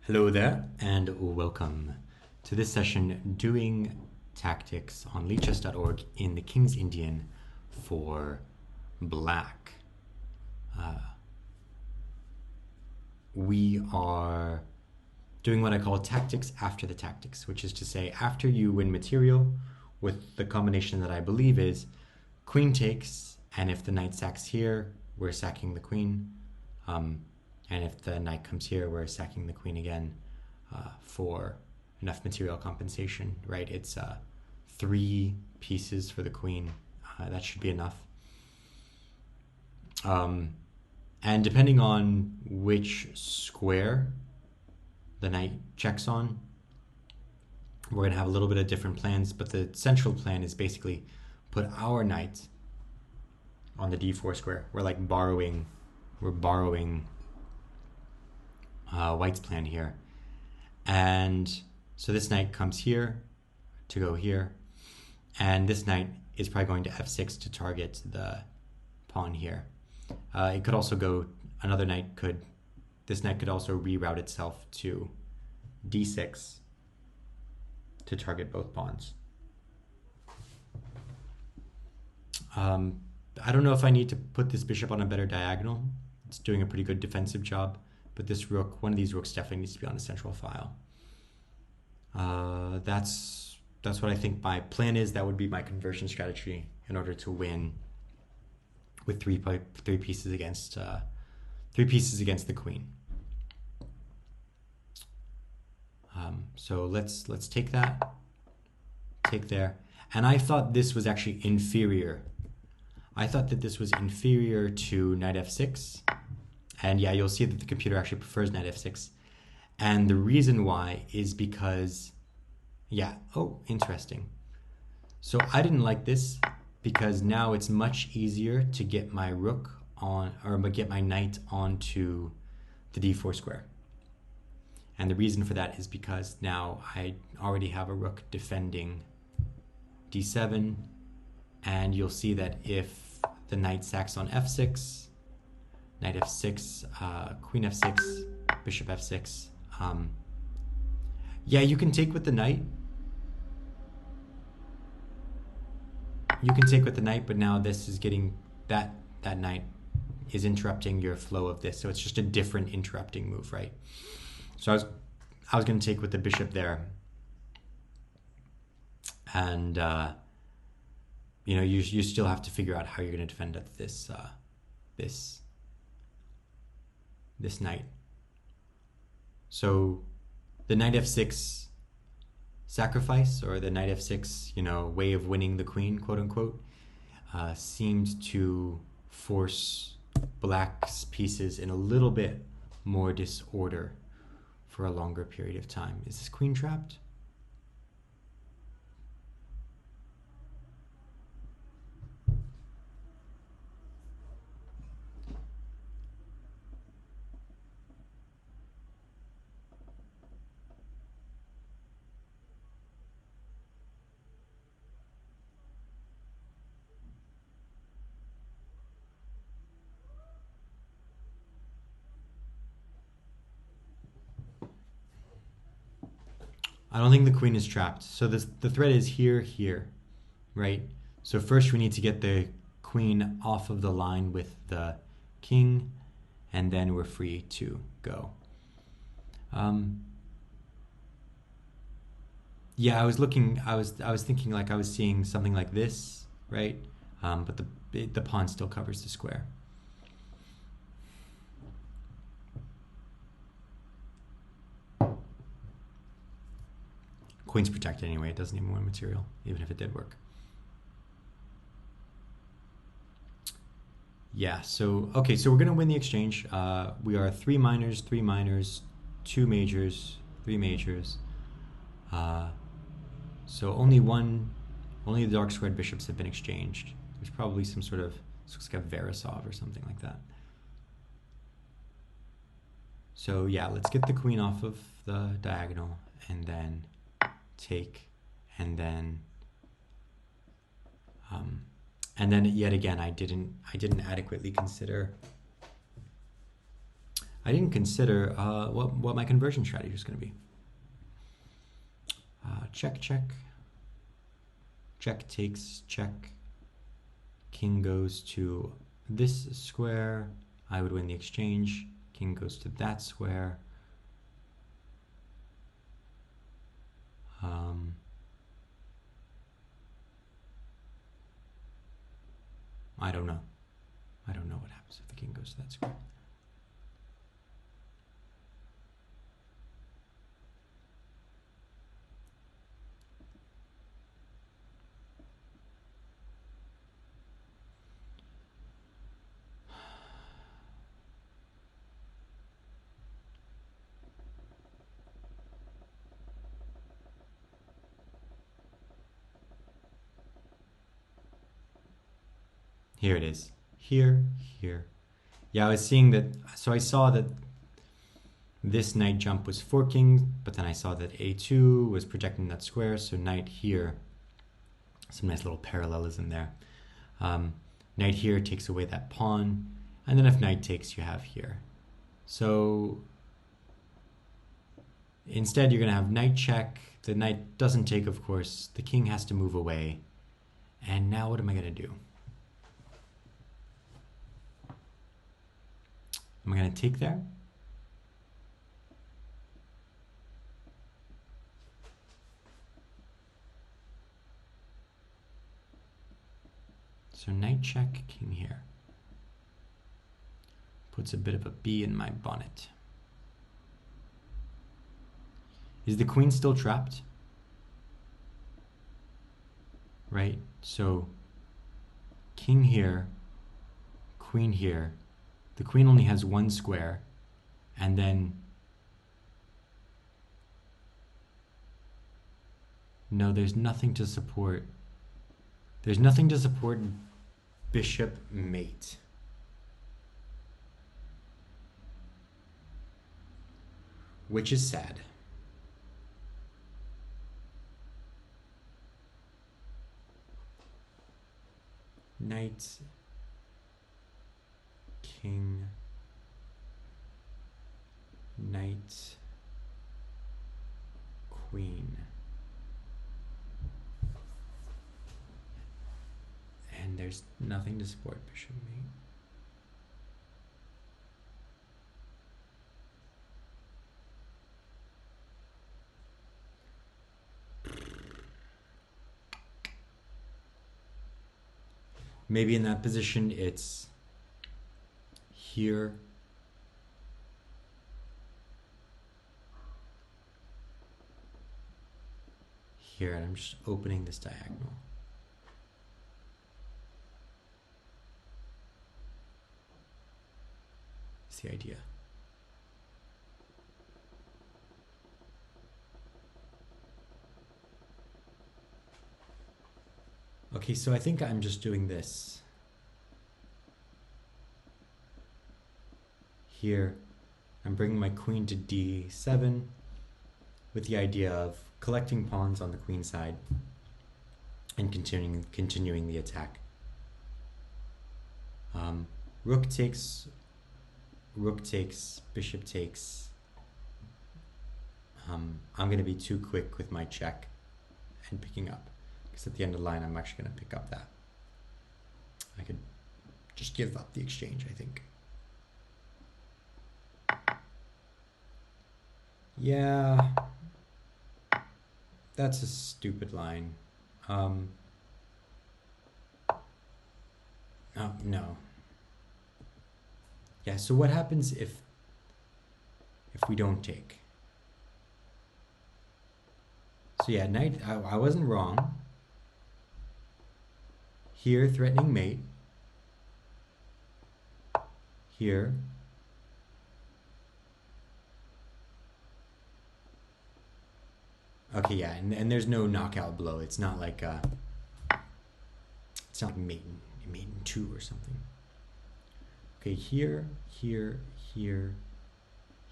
Hello there, and welcome to this session doing tactics on Lichess.org in the King's Indian for Black. We are doing what I call tactics after the tactics, which is to say, after you win material with the combination that I believe is queen takes, and if the knight sacks here, we're sacking the queen. And if the knight comes here, we're sacking the queen again for enough material compensation, right? It's 3 pieces for the queen. That should be enough. And depending on which square the knight checks on, we're going to have a little bit of different plans, but the central plan is basically put our knight on the d4 square. We're borrowing White's plan here. And so this knight comes here to go here, and this knight is probably going to f6 to target the pawn here. It could also go, this knight could also reroute itself to d6 to target both pawns. I don't know if I need to put this bishop on a better diagonal. It's doing a pretty good defensive job. But this rook, one of these rooks definitely needs to be on the central file. That's what I think my plan is. That would be my conversion strategy in order to win with three pieces against the queen. So let's take that, take there, and I thought this was actually inferior. I thought that this was inferior to knight f6. And yeah, you'll see that the computer actually prefers knight f6. And the reason why is because, interesting. So I didn't like this because now it's much easier to get my rook on, or get my knight onto the d4 square. And the reason for that is because now I already have a rook defending d7. And you'll see that if the knight sacks on f6, knight f6, queen f6, bishop f6. You can take with the knight. You can take with the knight, but now this is getting, that knight is interrupting your flow of this. So it's just a different interrupting move, right? So I was going to take with the bishop there. And, you still have to figure out how you're going to defend at this knight. So the knight f6 sacrifice, or the knight f6, way of winning the queen, quote unquote, seems to force Black's pieces in a little bit more disorder for a longer period of time. Is this queen trapped? I don't think the queen is trapped. So the threat is here, right? So first we need to get the queen off of the line with the king, and then we're free to go. I was thinking I was seeing something like this, right? But the pawn still covers the square. Queen's protected anyway. It doesn't even win material, even if it did work. So we're going to win the exchange. We are 3 minors, 2 majors, 3 majors. So only the dark squared bishops have been exchanged. There's probably some sort of, this looks like a Verisov or something like that. So let's get the queen off of the diagonal, and then take, and then yet again I didn't adequately consider I didn't consider what my conversion strategy is going to be. Check, check. Check takes check. King goes to this square. I would win the exchange. King goes to that square. I don't know. I don't know what happens if the king goes to that square. Here it is. Here, here. Yeah, I was seeing that. So I saw that this knight jump was forking, but then I saw that a2 was projecting that square, so knight here. Some nice little parallelism there. Knight here takes away that pawn, and then if knight takes, you have here. So instead, you're going to have knight check. The knight doesn't take, of course. The king has to move away. And now what am I going to do? Am I going to take there? So knight check, king here. Puts a bit of a bee in my bonnet. Is the queen still trapped? Right? So king here, queen here. The queen only has one square, and then no, there's nothing to support. There's nothing to support bishop mate. Which is sad. Knight, king, knight, queen. And there's nothing to support bishop mate. Maybe in that position it's here. Here, and I'm just opening this diagonal. That's the idea. Okay, so I think I'm just doing this. Here, I'm bringing my queen to d7 with the idea of collecting pawns on the queen side and continuing the attack. Rook takes, bishop takes. I'm going to be too quick with my check and picking up, because at the end of the line I'm actually going to pick up that. I could just give up the exchange, I think. Yeah, that's a stupid line. Oh, no. Yeah, so what happens if we don't take? So yeah, knight, I wasn't wrong. Here, threatening mate. Here. Okay, yeah, and there's no knockout blow. It's not like it's not mate in 2 or something. Okay, here, here, here,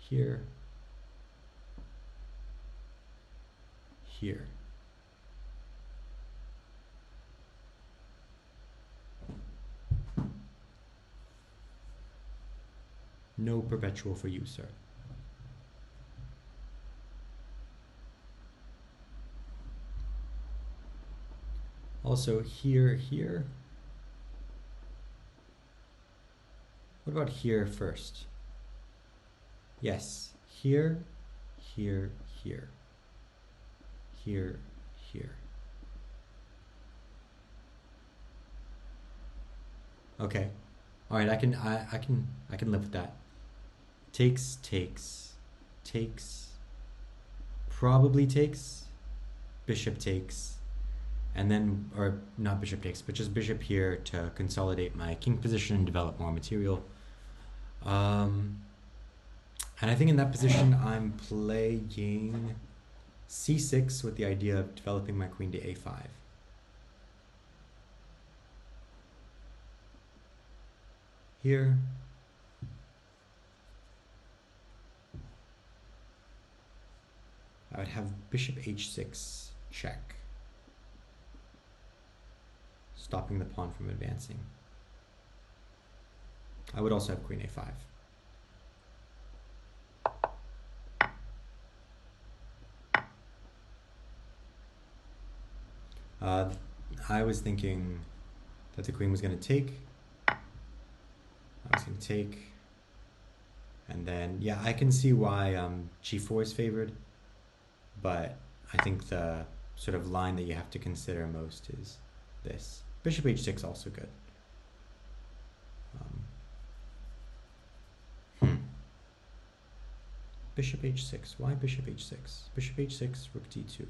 here, here. No perpetual for you, sir. Also here, here. What about here first? Yes, here, here, here. Here, here. Okay. All right, I can live with that. Takes, takes, takes. Probably takes. Bishop takes. And then, or not bishop takes, but just bishop here to consolidate my king position and develop more material. And I think in that position I'm playing c6 with the idea of developing my queen to a5. Here. I would have bishop h6 check, stopping the pawn from advancing. I would also have queen a5. I was thinking that the queen was going to take. I was going to take. And then, yeah, I can see why g4 is favored. But I think the sort of line that you have to consider most is this. Bishop h6 also good. Bishop h6. Why bishop h6? Bishop h6, rook d2.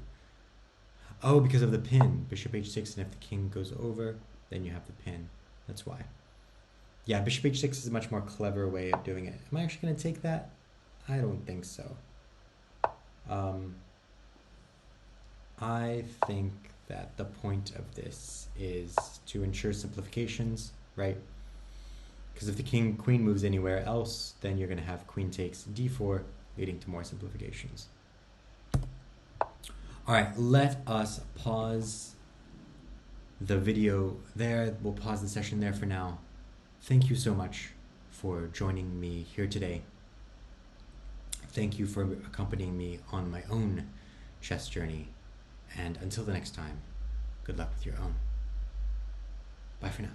Oh, because of the pin. Bishop h6, and if the king goes over, then you have the pin. That's why. Yeah, bishop h6 is a much more clever way of doing it. Am I actually going to take that? I don't think so. I think that the point of this is to ensure simplifications, right? Because if the queen moves anywhere else, then you're going to have queen takes d4, leading to more simplifications. All right, let us pause the video there. We'll pause the session there for now. Thank you so much for joining me here today. Thank you for accompanying me on my own chess journey. And until the next time, good luck with your own. Bye for now.